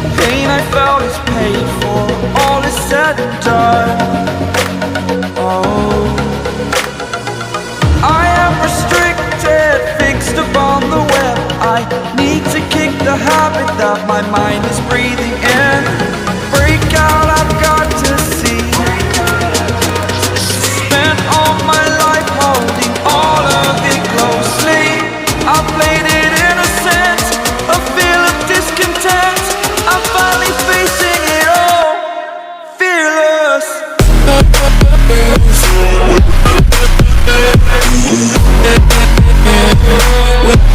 Pain I felt is paid for, all is said and done. Oh, I am restricted, fixed upon the web. I need to kick the habit that my mind is breathing in. Break out, I've got to see. Spent all my life holding all of it closely. I played it innocent, a feel of discontent. I'm finally facing it all, fearless. With